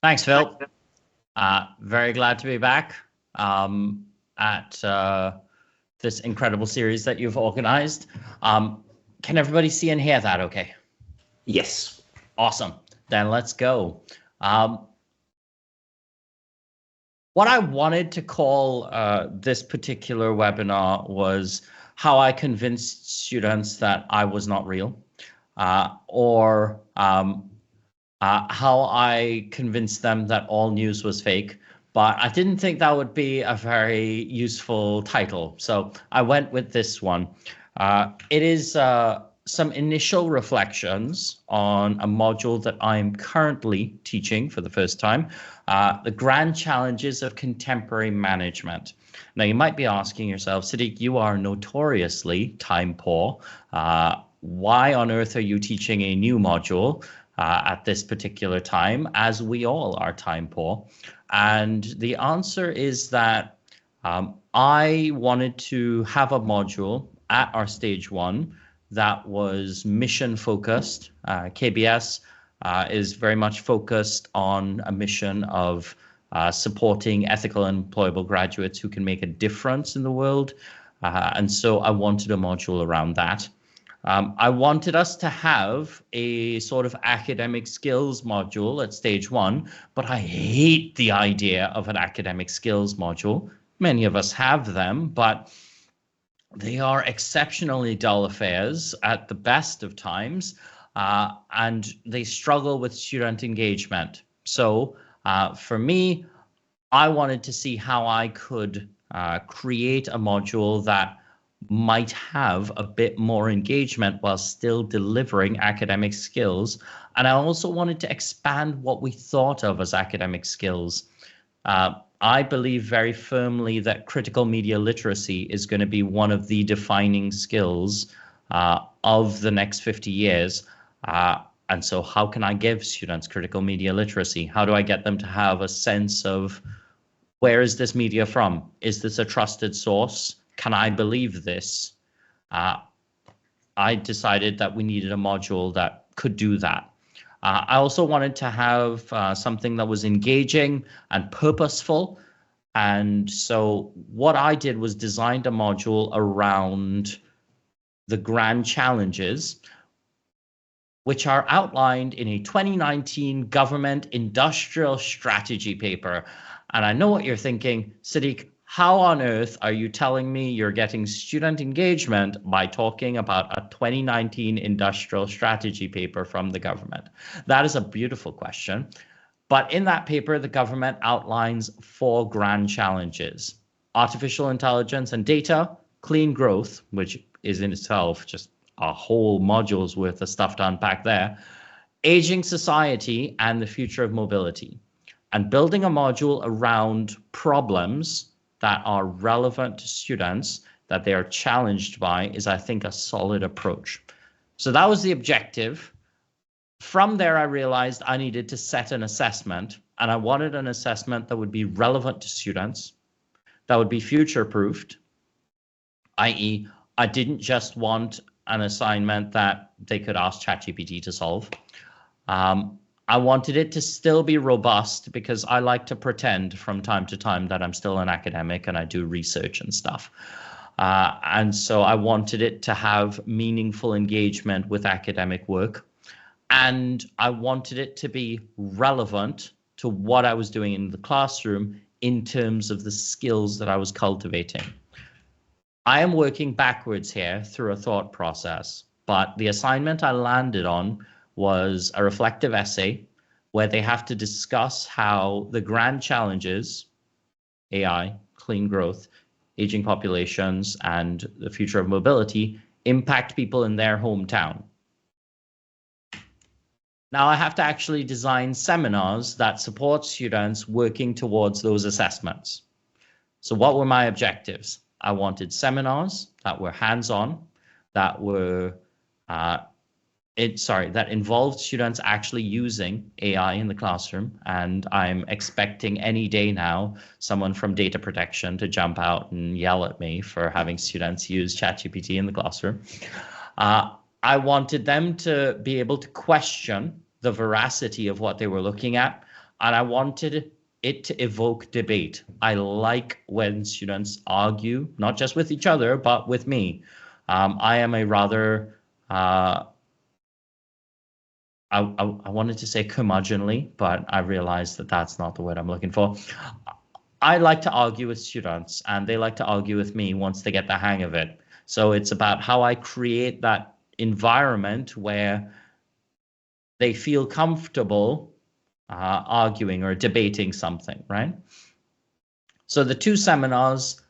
Thanks, Phil. Very glad to be back at this incredible series that you've organized. Can everybody see and hear that okay? Yes. Awesome. Then let's go. What I wanted to call this particular webinar was how I convinced students that I was not real, or how I convinced them that all news was fake. But I didn't think that would be a very useful title, so I went with this one. It is some initial reflections on a module that I'm currently teaching for the first time, the grand challenges of contemporary management. Now, you might be asking yourself, Sadiq, you are notoriously time poor. Why on earth are you teaching a new module at this particular time, as we all are time poor? And the answer is that I wanted to have a module at our stage one that was mission focused. KBS is very much focused on a mission of supporting ethical and employable graduates who can make a difference in the world. And so I wanted a module around that. I wanted us to have a sort of academic skills module at stage one, but I hate the idea of an academic skills module. Many of us have them, but they are exceptionally dull affairs at the best of times, and they struggle with student engagement. So for me, I wanted to see how I could create a module that might have a bit more engagement while still delivering academic skills. And I also wanted to expand what we thought of as academic skills. I believe very firmly that critical media literacy is going to be one of the defining skills of the next 50 years. And so how can I give students critical media literacy? How do I get them to have a sense of, where is this media from? Is this a trusted source? Can I believe this? I decided that we needed a module that could do that. I also wanted to have something that was engaging and purposeful. And so what I did was designed a module around the grand challenges, which are outlined in a 2019 government industrial strategy paper. And I know what you're thinking, Sadiq, how on earth are you telling me you're getting student engagement by talking about a 2019 industrial strategy paper from the government? That is a beautiful question. But in that paper, the government outlines 4 grand challenges: artificial intelligence and data, clean growth, which is in itself just a whole module's worth of stuff to unpack there, aging society, and the future of mobility. And building a module around problems that are relevant to students, that they are challenged by, is, I think, a solid approach. So that was the objective. From there, I realized I needed to set an assessment, and I wanted an assessment that would be relevant to students, that would be future-proofed, i.e., I didn't just want an assignment that they could ask ChatGPT to solve. I wanted it to still be robust, because I like to pretend from time to time that I'm still an academic and I do research and stuff. And so I wanted it to have meaningful engagement with academic work. And I wanted it to be relevant to what I was doing in the classroom in terms of the skills that I was cultivating. I am working backwards here through a thought process, but the assignment I landed on was a reflective essay where they have to discuss how the grand challenges, AI, clean growth, aging populations, and the future of mobility, impact people in their hometown. Now I have to actually design seminars that support students working towards those assessments. So what were my objectives? I wanted seminars that were hands-on, that were that involved students actually using AI in the classroom. And I'm expecting any day now someone from data protection to jump out and yell at me for having students use ChatGPT in the classroom. I wanted them to be able to question the veracity of what they were looking at. and I wanted it to evoke debate. I like when students argue, not just with each other, but with me. I am a rather, I wanted to say curmudgeonly, but I realized that that's not the word I'm looking for. I like to argue with students, and they like to argue with me once they get the hang of it. So it's about how I create that environment where they feel comfortable arguing or debating something, right? So the two seminars,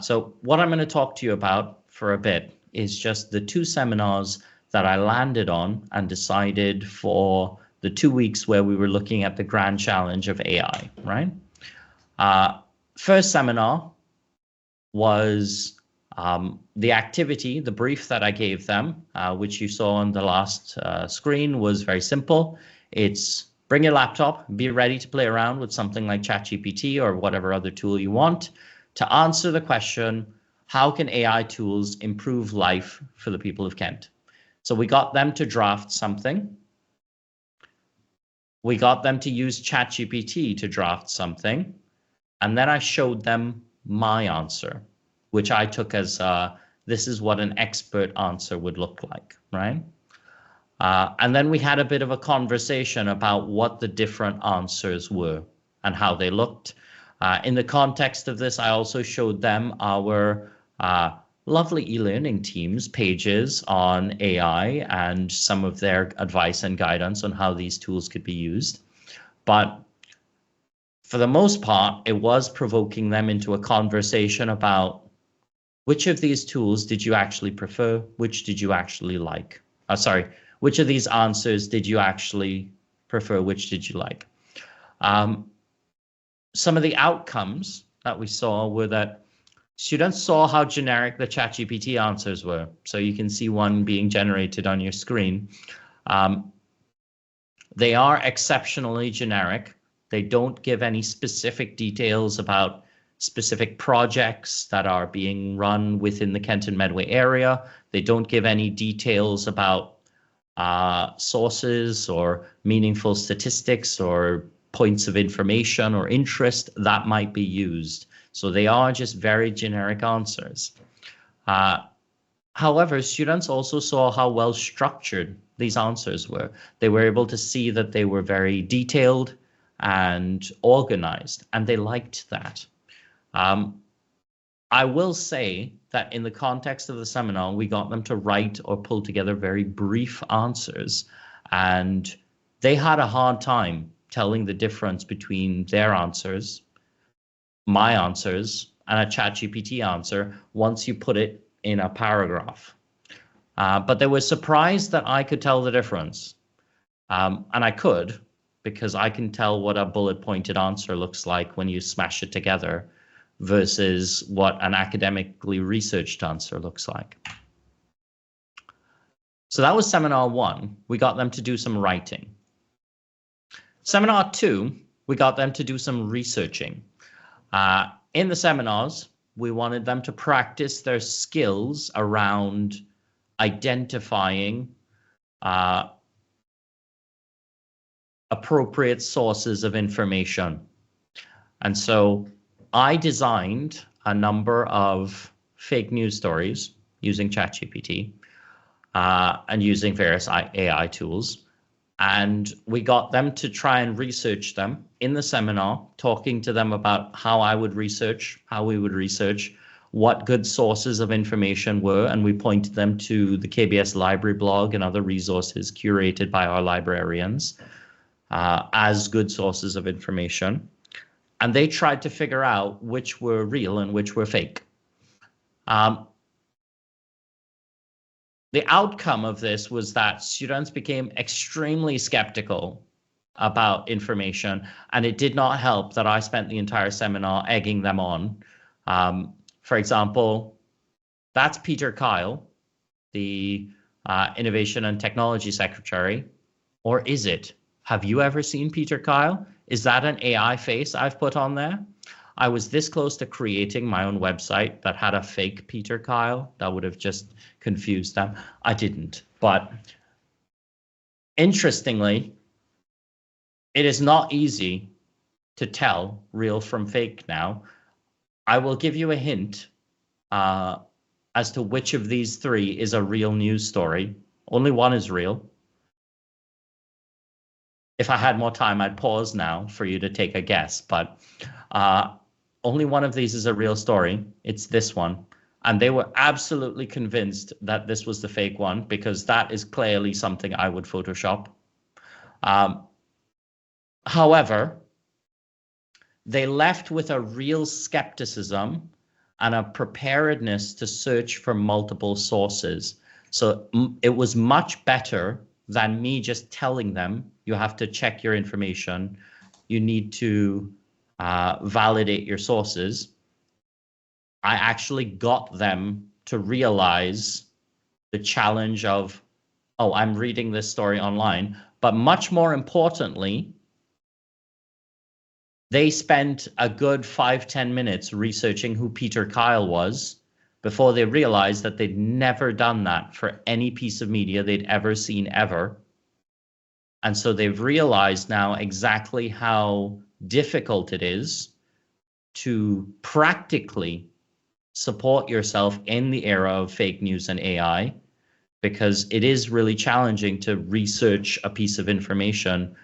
so what I'm going to talk to you about for a bit is just the two seminars that I landed on and decided for the 2 weeks where we were looking at the grand challenge of AI, right? First seminar was the activity, the brief that I gave them, which you saw on the last screen, was very simple. It's bring your laptop, be ready to play around with something like ChatGPT or whatever other tool you want to answer the question, how can AI tools improve life for the people of Kent? So we got them to draft something. We got them to use ChatGPT to draft something. And then I showed them my answer, which I took as this is what an expert answer would look like, right? And then we had a bit of a conversation about what the different answers were and how they looked. In the context of this, I also showed them our lovely e-learning teams pages on AI and some of their advice and guidance on how these tools could be used. But for the most part, it was provoking them into a conversation about which of these tools did you actually prefer? Which did you actually like? Which of these answers did you actually prefer? Which did you like? Some of the outcomes that we saw were that students saw how generic the ChatGPT answers were. So you can see one being generated on your screen. They are exceptionally generic. They don't give any specific details about specific projects that are being run within the Kenton Medway area. They don't give any details about sources or meaningful statistics or points of information or interest that might be used. So they are just very generic answers. However, students also saw how well structured these answers were. They were able to see that they were very detailed and organized, and they liked that. I will say that in the context of the seminar, we got them to write or pull together very brief answers, and they had a hard time telling the difference between their answers, my answers, and a ChatGPT answer once you put it in a paragraph. But they were surprised that I could tell the difference. And I could, because I can tell what a bullet pointed answer looks like when you smash it together versus what an academically researched answer looks like. So that was seminar 1. We got them to do some writing. Seminar 2, we got them to do some researching. In the seminars, we wanted them to practice their skills around identifying appropriate sources of information. And so I designed a number of fake news stories using ChatGPT and using various AI tools. And we got them to try and research them in the seminar, talking to them about how I would research, how we would research, what good sources of information were. And we pointed them to the KBS library blog and other resources curated by our librarians as good sources of information. And they tried to figure out which were real and which were fake. The outcome of this was that students became extremely skeptical about information, and it did not help that I spent the entire seminar egging them on. For example, that's Peter Kyle, the Innovation and Technology Secretary, or is it? Have you ever seen Peter Kyle? Is that an AI face I've put on there? I was this close to creating my own website that had a fake Peter Kyle that would have just confused them. I didn't. But interestingly, It is not easy to tell real from fake now. I will give you a hint as to which of these three is a real news story. Only one is real. If I had more time, I'd pause now for you to take a guess, but only one of these is a real story. It's this one. And they were absolutely convinced that this was the fake one, because that is clearly something I would Photoshop. However, they left with a real skepticism and a preparedness to search for multiple sources. So it was much better than me just telling them, you have to check your information, you need to validate your sources. I actually got them to realize the challenge of, oh, I'm reading this story online. But much more importantly, they spent a good 5-10 minutes researching who Peter Kyle was before they realized that they'd never done that for any piece of media they'd ever seen ever. And so they've realized now exactly how difficult it is to practically support yourself in the era of fake news and AI, because it is really challenging to research a piece of information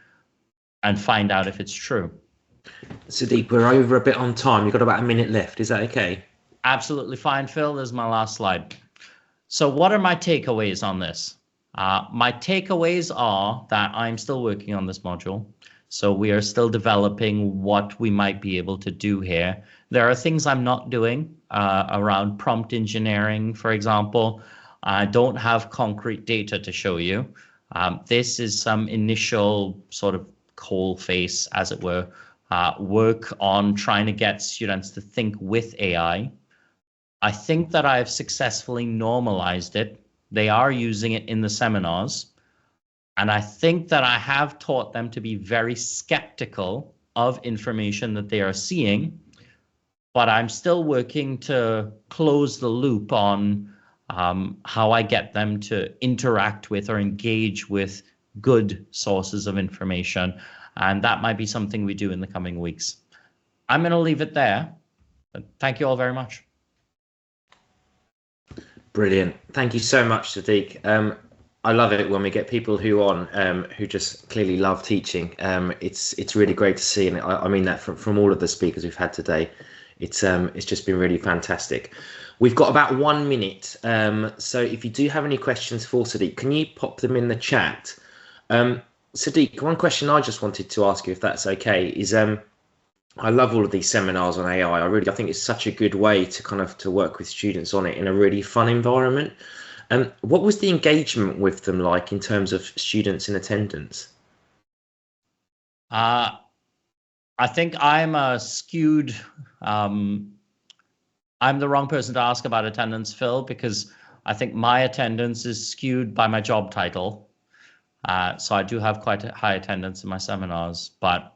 and find out if it's true. Sadiq, we're over a bit on time. You've got about a minute left. Is that okay? Absolutely fine, Phil. This is my last slide. So what are my takeaways on this? My takeaways are that I'm still working on this module. So we are still developing what we might be able to do here. There are things I'm not doing around prompt engineering, for example. I don't have concrete data to show you. This is some initial sort of coal face, as it were, work on trying to get students to think with AI. I think that I've successfully normalized it. They are using it in the seminars. And I think that I have taught them to be very skeptical of information that they are seeing. But I'm still working to close the loop on how I get them to interact with or engage with good sources of information. And that might be something we do in the coming weeks. I'm going to leave it there. But thank you all very much. Brilliant. Thank you so much, Sadiq. I love it when we get people who just clearly love teaching. It's really great to see, and I mean that from all of the speakers we've had today. It's just been really fantastic. We've got about 1 minute, so if you do have any questions for Sadiq, can you pop them in the chat? Sadiq, one question I just wanted to ask you, if that's okay, is I love all of these seminars on AI. I think it's such a good way to work with students on it in a really fun environment. What was the engagement with them like in terms of students in attendance? I think I'm a skewed. I'm the wrong person to ask about attendance, Phil, because I think my attendance is skewed by my job title. So I do have quite a high attendance in my seminars, but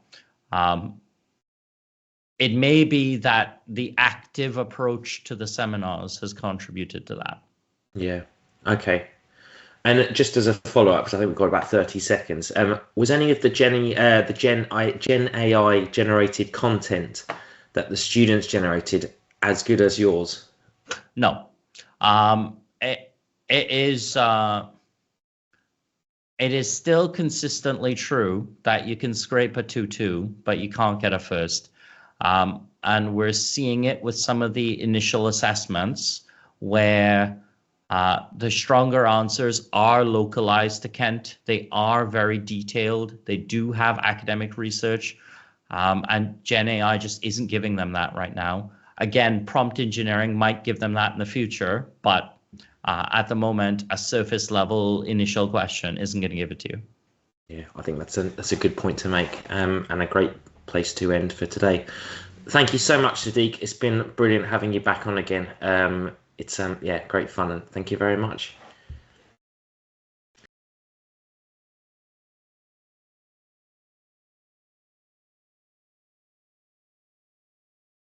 it may be that the active approach to the seminars has contributed to that. Yeah. Okay. And just as a follow-up, because I think we've got about 30 seconds, was any of the Gen AI generated content that the students generated as good as yours? No. It is still consistently true that you can scrape a 2-2, but you can't get a first. And we're seeing it with some of the initial assessments where the stronger answers are localized to Kent. They are very detailed. They do have academic research, and Gen AI just isn't giving them that right now. Again, prompt engineering might give them that in the future, but at the moment, a surface level initial question isn't going to give it to you. Yeah, I think that's a good point to make, and a great place to end for today. Thank you so much, Sadiq. It's been brilliant having you back on again. It's great fun, and thank you very much.